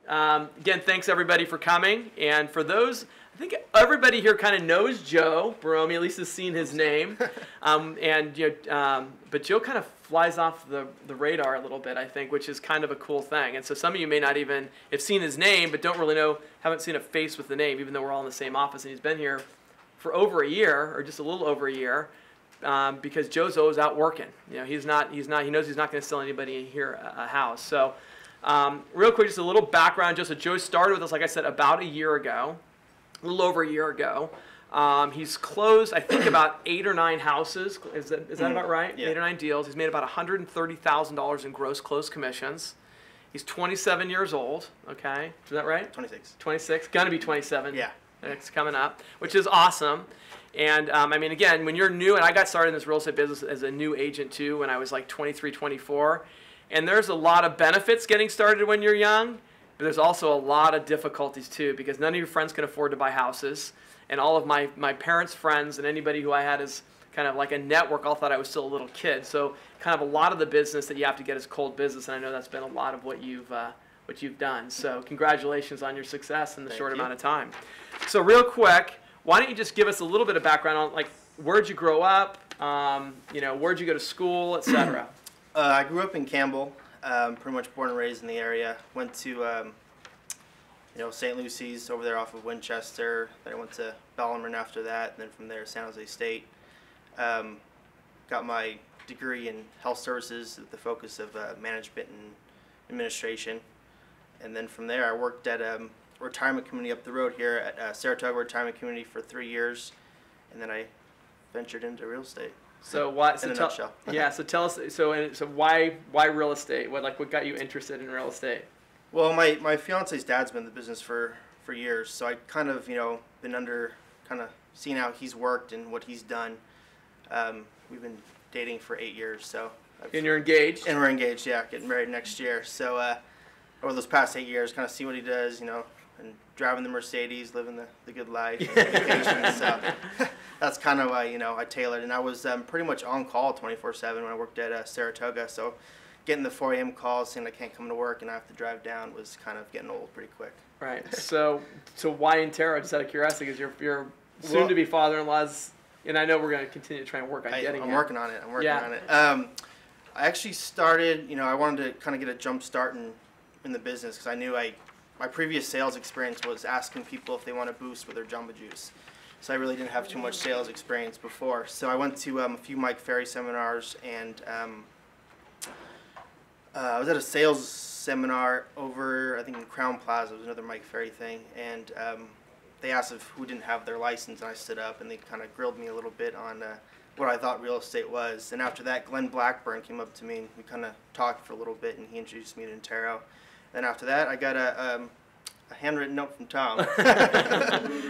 Again, thanks everybody for coming. And for those, I think everybody here kind of knows Joe Borromeo, at least has seen his name. But Joe kind of flies off the radar a little bit, I think, which is kind of a cool thing. And so some of you may not even have seen his name, but don't really know, haven't seen a face with the name, even though we're all in the same office. And he's been here for over a year, or just a little over a year, because Joe's always out working. You know, he knows he's not going to sell anybody here a house. So real quick, just a little background. Just so Joe started with us, like I said, about a year ago, a little over a year ago. He's closed, I think, about 8 or 9 houses. Is that about right? Yeah. 8 or 9 deals. He's made about $130,000 in gross closed commissions. He's 27 years old. Okay, is that right? 26. 26. Gonna be 27. Yeah. It's coming up, which is awesome. And I mean, again, when you're new, and I got started in this real estate business as a new agent too, when I was like 23, 24. And there's a lot of benefits getting started when you're young, but there's also a lot of difficulties too, because none of your friends can afford to buy houses. And all of my parents' friends and anybody who I had as kind of like a network all thought I was still a little kid. So kind of a lot of the business that you have to get is cold business, and I know that's been a lot of what you've done. So congratulations on your success in the short amount of time. So real quick, why don't you just give us a little bit of background on, like, where'd you grow up, where'd you go to school, etc. I grew up in Campbell, pretty much born and raised in the area. Went to St. Lucy's over there off of Winchester. Then I went to Bellarmine after that, and then from there San Jose State. Got my degree in health services with the focus of management and administration. And then from there I worked at a retirement community up the road here at Saratoga Retirement Community for 3 years, and then I ventured into real estate. So why? In a nutshell. Yeah. So tell us. So why real estate? What got you interested in real estate? Well, my fiance's dad's been in the business for years, so I kind of been under seeing how he's worked and what he's done. We've been dating for 8 years, so. And you're engaged. And we're engaged, yeah. Getting married next year. So over those past 8 years, kind of see what he does, and driving the Mercedes, living the good life, vacations. So that's kind of why I tailored, and I was pretty much on call 24/7 when I worked at Saratoga. So getting the 4 a.m. calls saying I can't come to work and I have to drive down was kind of getting old pretty quick. Right. So why Intero? Just out of curiosity, because your soon-to-be father-in-law's, and I know we're going to continue to try and work on getting. I'm working on it. I'm working on it. I actually started. I wanted to kind of get a jump start in the business, because I knew my previous sales experience was asking people if they want to boost with their Jamba Juice. So I really didn't have too much sales experience before. So I went to a few Mike Ferry seminars, and I was at a sales seminar over, I think, in Crown Plaza. It was another Mike Ferry thing, and they asked who didn't have their license, and I stood up, and they kind of grilled me a little bit on what I thought real estate was. And after that, Glenn Blackburn came up to me, and we kind of talked for a little bit, and he introduced me to Intero. Then after that, I got a handwritten note from Tom.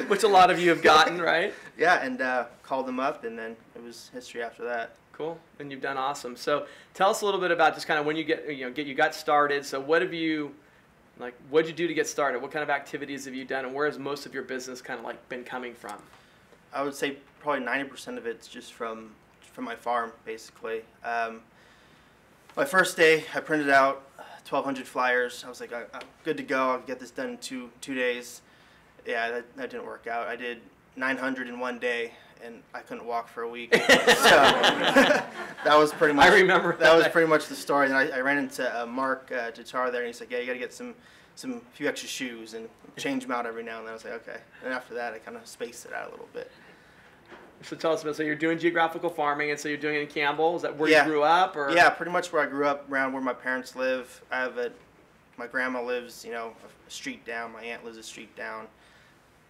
Which a lot of you have gotten, right? Yeah, and called him up, and then it was history after that. Cool, and you've done awesome. So tell us a little bit about just kind of when you got started. So what'd you do to get started? What kind of activities have you done, and where has most of your business kind of been coming from? I would say probably 90% of it's just from my farm, basically. My first day, I printed out 1,200 flyers. I was like, I'm good to go. I'll get this done in two days. Yeah, that didn't work out. I did 900 in 1 day, and I couldn't walk for a week. So that was pretty much. I remember that. That was pretty much the story. And I ran into Mark Tatar there, and he's like, "Yeah, you got to get some few extra shoes and change them out every now and then." I was like, "Okay." And after that, I kind of spaced it out a little bit. So tell us about. So you're doing geographical farming, and so you're doing it in Campbell. Is that where you grew up, or? Yeah, pretty much where I grew up, around where my parents live. My grandma lives, a street down. My aunt lives a street down.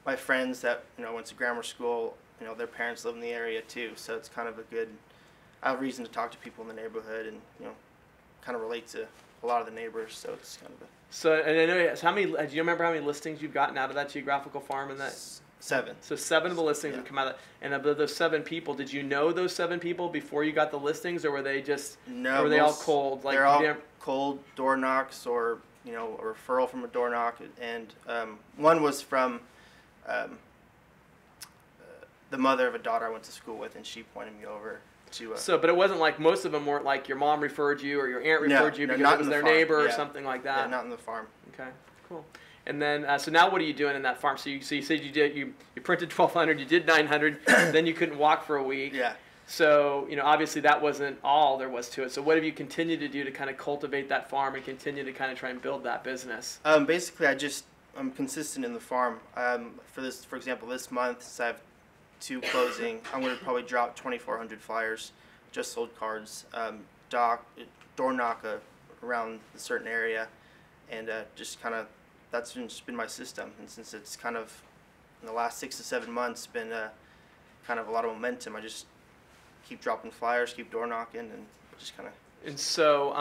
My friends that went to grammar school, their parents live in the area too. So it's kind of I have a reason to talk to people in the neighborhood, and kind of relate to a lot of the neighbors. So it's kind of So, and I know, how many? Do you remember how many listings you've gotten out of that geographical farm and that? 7. So 7 of the listings have come out of that. And of those 7 people, did you know those 7 people before you got the listings, or were they just? No. Or were they all cold? They're all cold door knocks, or a referral from a door knock, and one was from the mother of a daughter I went to school with, and she pointed me over to. But it wasn't like most of them weren't like your mom referred you or your aunt referred you because it was their neighbor or something like that. Yeah, not in the farm. Okay. Cool. And then, so now what are you doing in that farm? So you said you printed 1,200, you did 900, then you couldn't walk for a week. Yeah. So, obviously that wasn't all there was to it. So what have you continued to do to kind of cultivate that farm and continue to kind of try and build that business? Basically, I'm consistent in the farm. For example, this month, since I have 2 closing, I'm going to probably drop 2,400 flyers, just sold cards, door knock around a certain area, and just kind of, that's just been my system. And since it's kind of, in the last 6 to 7 months, been kind of a lot of momentum, I just keep dropping flyers, keep door knocking, and just kind of. And so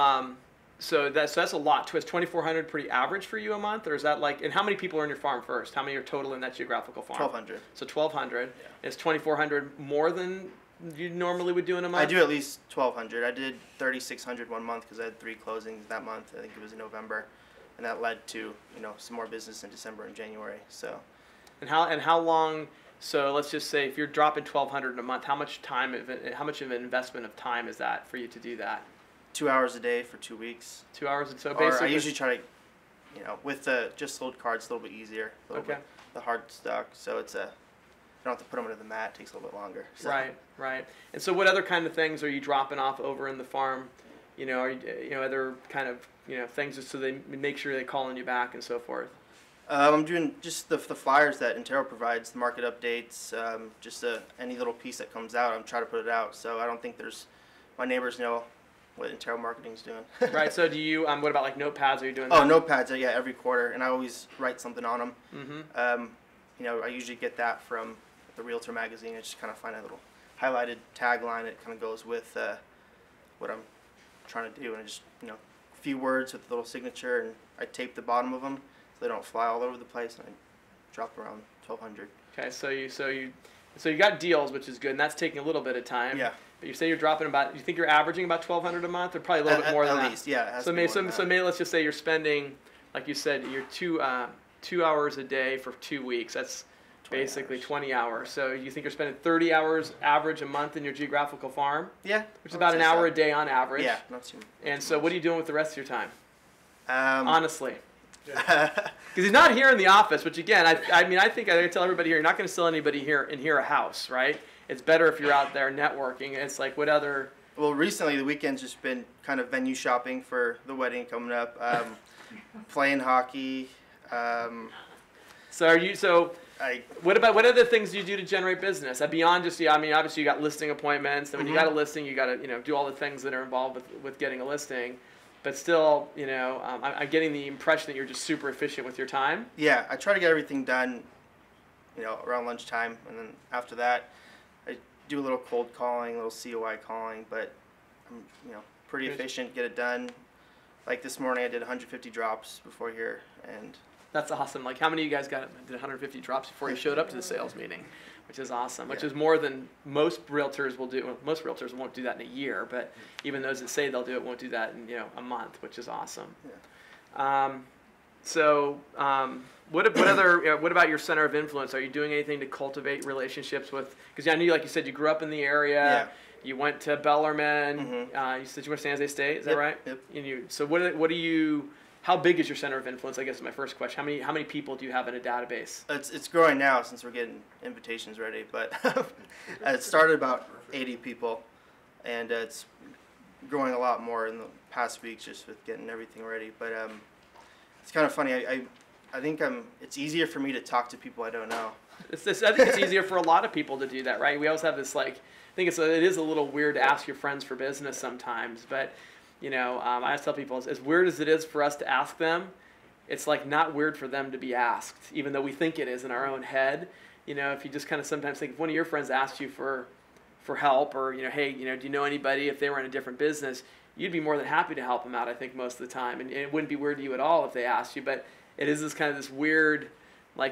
that's a lot. Is 2,400 pretty average for you a month, or is that like? And how many people are in your farm first? How many are total in that geographical farm? 1,200. So 1,200. Yeah. Is 2,400 more than you normally would do in a month? I do at least 1,200. I did 3,600 one month because I had 3 closings that month. I think it was in November, and that led to some more business in December and January. So. And how long? So let's just say if you're dropping 1,200 in a month, how much of an investment of time is that for you to do that? 2 hours a day for 2 weeks. 2 hours, and so Or basically. I usually try to, with the just sold cards, a little bit easier. Okay. The hard stock, so it's you don't have to put them under the mat. It takes a little bit longer. So. Right. And so, what other kind of things are you dropping off over in the farm? Are you, other kind of things so they make sure they call on you back and so forth. I'm doing just the flyers that Intero provides, the market updates, just any little piece that comes out. I'm trying to put it out, so I don't think my neighbors know what Intero marketing's doing. Right. So do you? What about like notepads? Are you doing? Oh, that? notepads. Yeah, every quarter, and I always write something on them. Mm-hmm. I usually get that from the Realtor magazine. I just kind of find a little highlighted tagline that kind of goes with what I'm trying to do, and I just a few words with a little signature, and I tape the bottom of them so they don't fly all over the place, and I drop around 1,200. Okay. So you got deals, which is good, and that's taking a little bit of time. Yeah. But you say you're dropping about. You think you're averaging about 1,200 a month, or probably a little bit more than that. At least, yeah. So maybe let's just say you're spending, like you said, you're 2 hours a day for 2 weeks. That's basically 20 hours. So you think you're spending 30 hours average a month in your geographical farm? Yeah. Which is about an hour a day on average. Yeah, not too. And so what are you doing with the rest of your time? Honestly. Yeah. Because he's not here in the office, which again, I think I tell everybody here, you're not going to sell anybody here a house, right? It's better if you're out there networking. It's like what other... Well, recently the weekend's just been kind of venue shopping for the wedding coming up, playing hockey. What other things do you do to generate business? Beyond just, obviously you got listing appointments, and when you got a listing, you got to, do all the things that are involved with getting a listing. But still, I'm getting the impression that you're just super efficient with your time. Yeah, I try to get everything done, around lunchtime, and then after that, I do a little cold calling, a little COI calling, but I'm, pretty efficient, get it done. Like this morning, I did 150 drops before here, and... That's awesome. Like, how many of you guys did 150 drops before you showed up to the sales meeting? Which is awesome. Which is more than most realtors will do. Well, most realtors won't do that in a year, but even those that say they'll do it won't do that in a month, which is awesome. Yeah. What about your center of influence? Are you doing anything to cultivate relationships with? Because I knew, like you said, you grew up in the area. Yeah. You went to Bellarmine. Mm-hmm. You said you went to San Jose State. Is that right? Yep. And how big is your center of influence? I guess is my first question. How many people do you have in a database? It's growing now since we're getting invitations ready, but it started about 80 people, and it's growing a lot more in the past weeks just with getting everything ready. But it's kind of funny. I think it's easier for me to talk to people I don't know. I think it's easier for a lot of people to do that, right? We always have this I think it is a little weird to ask your friends for business sometimes, but. I always tell people, as weird as it is for us to ask them, it's like not weird for them to be asked, even though we think it is in our own head. If you just kind of sometimes think, if one of your friends asked you for help, or hey, do you know anybody if they were in a different business, you'd be more than happy to help them out. I think most of the time, and it wouldn't be weird to you at all if they asked you. But it is this weird,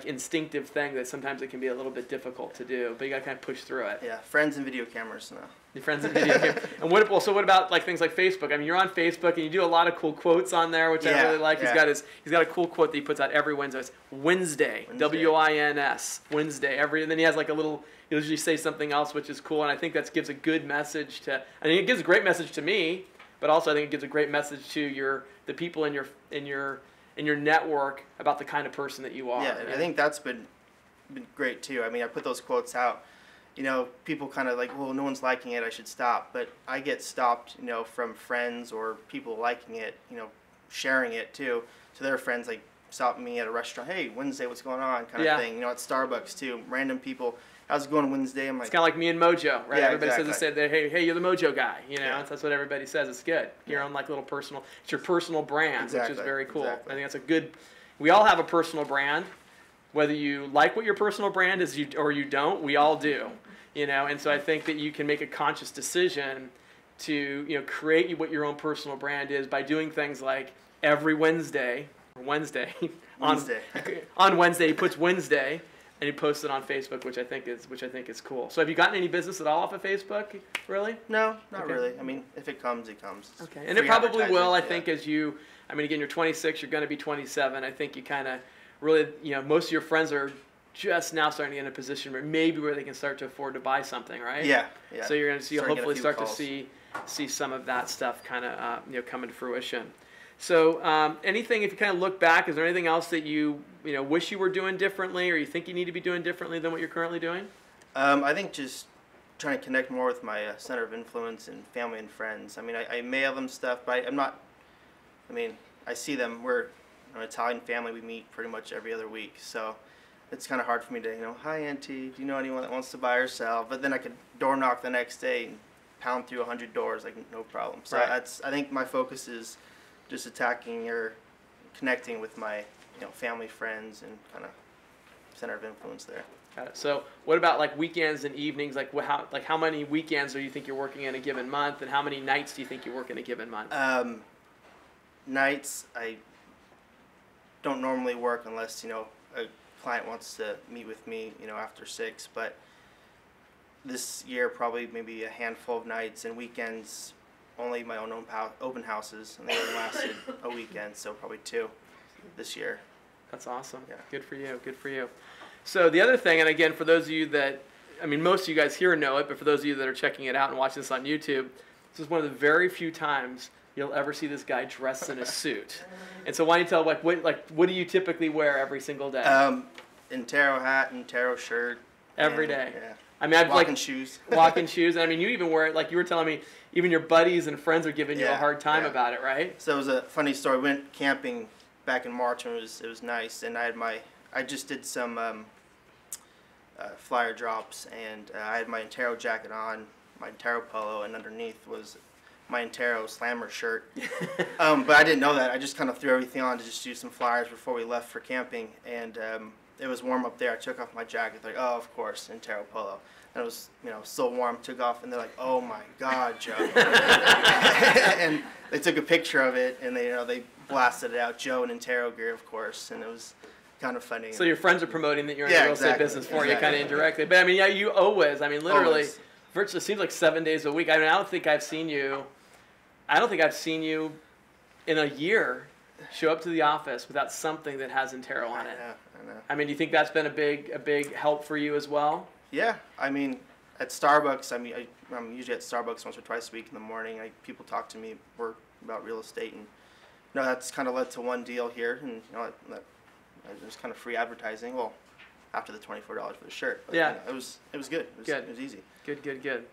instinctive thing that sometimes it can be a little bit difficult to do. But you got to kind of push through it. Yeah, friends and video cameras now. Your friends and video games. And what about things like Facebook? You're on Facebook and you do a lot of cool quotes on there, which I really like. Yeah. He's got a cool quote that he puts out every Wednesday. It's Wednesday. WINS. Wednesday. And then he has he'll usually say something else, which is cool. And I think that gives a good message it gives a great message to me, but also I think it gives a great message to the people in your and your network about the kind of person that you are. Yeah, I think that's been great too. I mean, I put those quotes out. You know, people kind of like, well, no one's liking it, I should stop. But I get stopped, you know, from friends or people liking it, you know, sharing it too to their friends, like stopping me at a restaurant, hey, Wednesday, what's going on, kind of thing. You know, at Starbucks too, random people, how's it going Wednesday? I'm like, it's kind of like me and Mojo, right? Yeah, Everybody exactly. says that, hey, you're the Mojo guy. You know, that's what everybody says. It's good. Your own like little personal, it's your personal brand, which is very cool. Exactly. I think that's a good. We all have a personal brand, whether you like what your personal brand is or you don't. We all do. You know, and so I think that you can make a conscious decision to, you know, create what your own personal brand is by doing things like every Wednesday on Wednesday he puts Wednesday and he posts it on Facebook, which I think is cool. So have you gotten any business at all off of Facebook, really? No, not really. I mean, if it comes, it comes. Okay, and it probably will. I think as you, I mean, again, you're 26, you're going to be 27. I think you kind of really, you know, most of your friends are just now starting to get in a position where they can start to afford to buy something, right? Yeah. So you're going to see, hopefully start to see some of that stuff kind of you know, come into fruition. So anything, if you kind of look back, is there anything else that you know wish you were doing differently, or you think you need to be doing differently than what you're currently doing? I think just trying to connect more with my center of influence and family and friends. I mean, I mail them stuff, but I'm not. I mean, I see them. We're an Italian family. We meet pretty much every other week, so it's kind of hard for me to, you know, hi auntie, do you know anyone that wants to buy or sell? But then I could door knock the next day and pound through 100 doors, like no problem. So I think my focus is just attacking or connecting with my, you know, family, friends, and kind of center of influence there. Got it. So what about like weekends and evenings? Like how many weekends do you think you're working in a given month, and how many nights do you think you work in a given month? Nights, I don't normally work unless, you know, a client wants to meet with me, you know, after 6, but this year probably maybe a handful of nights, and weekends only my own open houses, and they only lasted a weekend, so probably 2 this year. That's awesome. Yeah. Good for you. Good for you. So the other thing, and again, for those of you that, I mean, most of you guys here know it, but for those of you that are checking it out and watching this on YouTube, this is one of the very few times you'll ever see this guy dressed in a suit. And so why don't you tell, what do you typically wear every single day? Intero hat, Intero shirt. Every day. Yeah. I mean, walking shoes. Walking shoes. And I mean, you even wear it, like you were telling me, even your buddies and friends are giving you a hard time about it, right? So it was a funny story. We went camping back in March, and it was nice. And I just did some flyer drops, and I had my Intero jacket on, my Intero polo, and underneath was my Intero Slammer shirt. But I didn't know that. I just kind of threw everything on to just do some flyers before we left for camping. And it was warm up there. I took off my jacket. They're like, oh, of course, Intero polo. And it was, you know, still warm. Took off, and they're like, oh my God, Joe. And they took a picture of it, and they blasted it out. Joe in Intero gear, of course, and it was kind of funny. So your friends are promoting that you're in the real estate business for you, kind of indirectly. But I mean, yeah, you always, I mean, literally, virtually seems like 7 days a week. I mean, I don't think I've seen you in a year show up to the office without something that has Intero on it. I know. I mean, do you think that's been a big help for you as well? Yeah, I mean, at Starbucks, I mean, I'm usually at Starbucks once or twice a week in the morning. People talk to me about real estate, and you know, that's kind of led to one deal here, and you know, it was kind of free advertising. Well, after the $24 for the shirt. But, yeah, you know, it was good. It was easy. Good.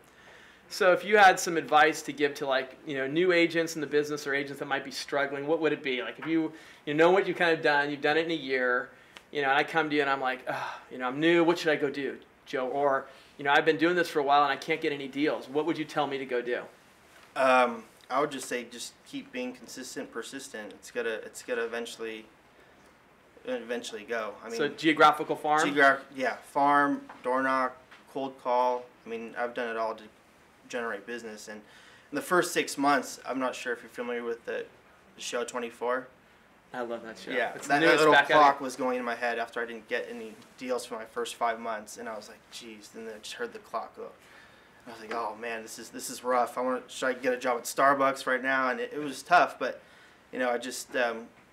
So if you had some advice to give to, like, you know, new agents in the business or agents that might be struggling, what would it be? Like, if you know what you've kind of done, you've done it in a year, you know, and I come to you and I'm like, you know, I'm new, what should I go do, Joe? Or, you know, I've been doing this for a while and I can't get any deals. What would you tell me to go do? I would just say just keep being consistent, persistent. It's gonna eventually go. I mean, so geographical farm? Farm, door knock, cold call. I mean, I've done it all to generate business. And in the first 6 months, I'm not sure if you're familiar with the show 24. I love that show. Yeah, that little clock was going in my head after I didn't get any deals for my first 5 months, and I was like, geez. And then I just heard the clock go. I was like, oh man, this is rough. Should I get a job at Starbucks right now? And it was tough, but you know, I just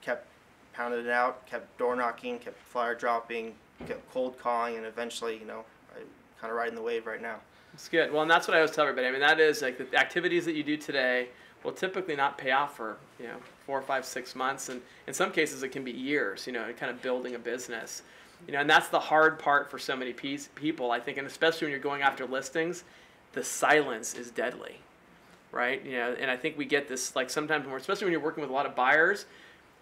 kept pounding it out, kept door knocking, kept flyer dropping, kept cold calling, and eventually, you know, I'm kind of riding the wave right now. It's good. Well, and that's what I always tell everybody. I mean, that is like the activities that you do today will typically not pay off for, you know, 4, 5, 6 months, and in some cases it can be years, you know, kind of building a business. You know, and that's the hard part for so many people, I think, and especially when you're going after listings, the silence is deadly, right? You know, and I think we get this, like, sometimes more, especially when you're working with a lot of buyers.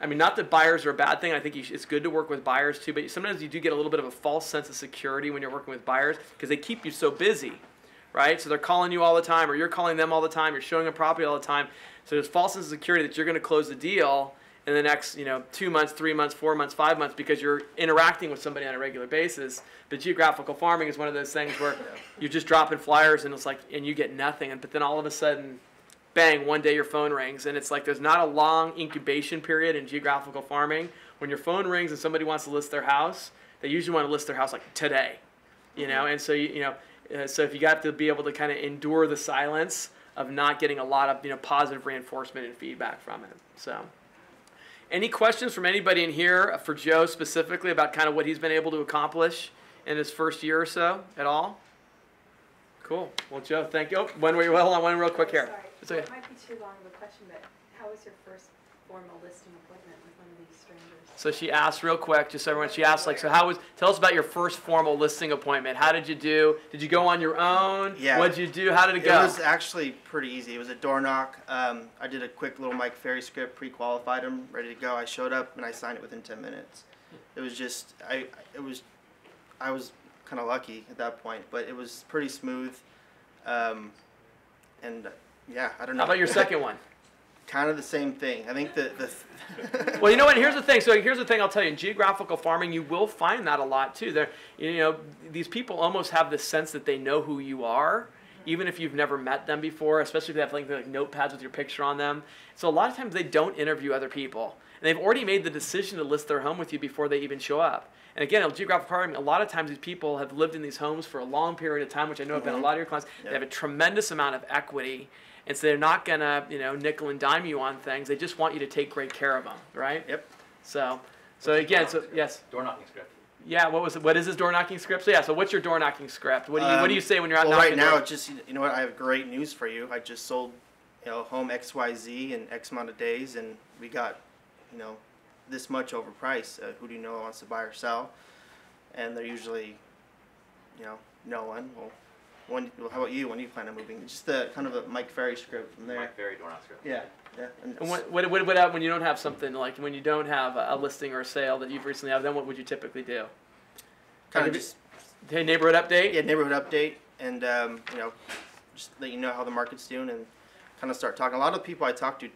I mean, not that buyers are a bad thing. I think it's good to work with buyers too, but sometimes you do get a little bit of a false sense of security when you're working with buyers because they keep you so busy, right? So they're calling you all the time, or you're calling them all the time, you're showing a property all the time. So there's false sense of security that you're going to close the deal in the next, 2 months, 3 months, 4 months, 5 months, because you're interacting with somebody on a regular basis. But geographical farming is one of those things where you're just dropping flyers and it's like, and you get nothing. But then all of a sudden, bang, one day your phone rings. And it's like there's not a long incubation period in geographical farming. When your phone rings and somebody wants to list their house, they usually want to list their house like today, And so, so if you got to be able to kind of endure the silence of not getting a lot of, positive reinforcement and feedback from it. So. Any questions from anybody in here for Joe specifically about kind of what he's been able to accomplish in his first year or so at all? Cool. Well, Joe, thank you. Oh, one real quick here. Sorry, it might be too long of a question, but how was your first formal listing appointment with one of these strangers? So she asked real quick, just so everyone, she asked, like, so tell us about your first formal listing appointment. How did you do? Did you go on your own? Yeah. What did you do? How did it go? It was actually pretty easy. It was a door knock. I did a quick little Mike Ferry script, pre-qualified him, ready to go. I showed up and I signed it within 10 minutes. It was just, I was kind of lucky at that point, but it was pretty smooth. Yeah, I don't know. How about your second one? Kind of the same thing. I think Well, you know what? Here's the thing. So here's the thing I'll tell you. In geographical farming, you will find that a lot too. These people almost have this sense that they know who you are, even if you've never met them before. Especially if they have like notepads with your picture on them. So a lot of times they don't interview other people, and they've already made the decision to list their home with you before they even show up. And again, in geographical farming, a lot of times these people have lived in these homes for a long period of time, which I know have been a lot of your clients. Yep. They have a tremendous amount of equity. And so they're not going to, nickel and dime you on things. They just want you to take great care of them, right? Yep. So again, yes. Door knocking script. Yeah, what is this door knocking script? So yeah, so what's your door knocking script? What do you say when you're out knocking? Well, right now, it's just, what, I have great news for you. I just sold, home XYZ in X amount of days, and we got, this much over price. Who do you know wants to buy or sell? And they're usually, no one. Well, how about you? When do you plan on moving? Just the kind of a Mike Ferry script from there. Mike Ferry door knock script. Yeah, yeah. And what about when you don't have something like when you don't have a listing or a sale that you've recently had? Then what would you typically do? Kind of just neighborhood update. Yeah, neighborhood update, and just let you know how the market's doing, and kind of start talking. A lot of the people I talk to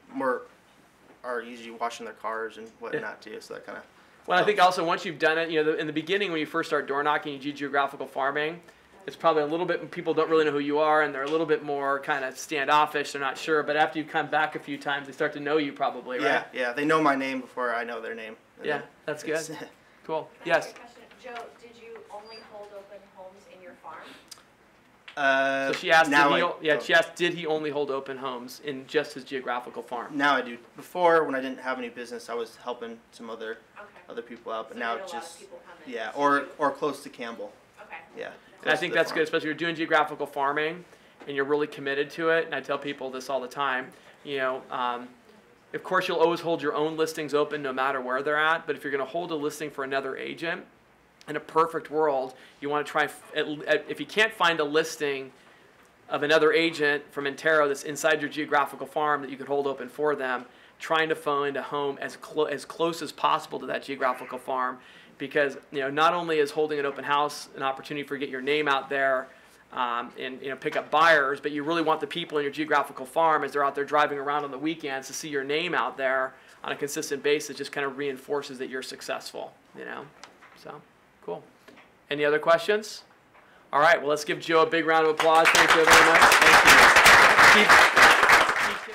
are usually washing their cars and whatnot too. So that kind of. Well, I think also once you've done it, in the beginning when you first start door knocking, you do geographical farming. It's probably a little bit, people don't really know who you are, and they're a little bit more kind of standoffish, they're not sure, but after you come back a few times, they start to know you probably, right? Yeah, they know my name before I know their name. Yeah, that's good. Cool. Yes? Joe, did you only hold open homes in your farm? So she asked, she asked, did he only hold open homes in just his geographical farm? Now I do. Before, when I didn't have any business, I was helping some other people out, but now it's just, or close to Campbell. Okay. Yeah. And I think that's good, especially if you're doing geographical farming and you're really committed to it. And I tell people this all the time. Of course, you'll always hold your own listings open no matter where they're at. But if you're going to hold a listing for another agent, in a perfect world, you want to try, if you can't find a listing of another agent from Intero that's inside your geographical farm that you could hold open for them, trying to find a home as close as possible to that geographical farm. Because not only is holding an open house an opportunity for you to get your name out there and pick up buyers, but you really want the people in your geographical farm as they're out there driving around on the weekends to see your name out there on a consistent basis. Just kind of reinforces that you're successful. So cool. Any other questions? All right. Well, let's give Joe a big round of applause. Thank you very much. Thank you.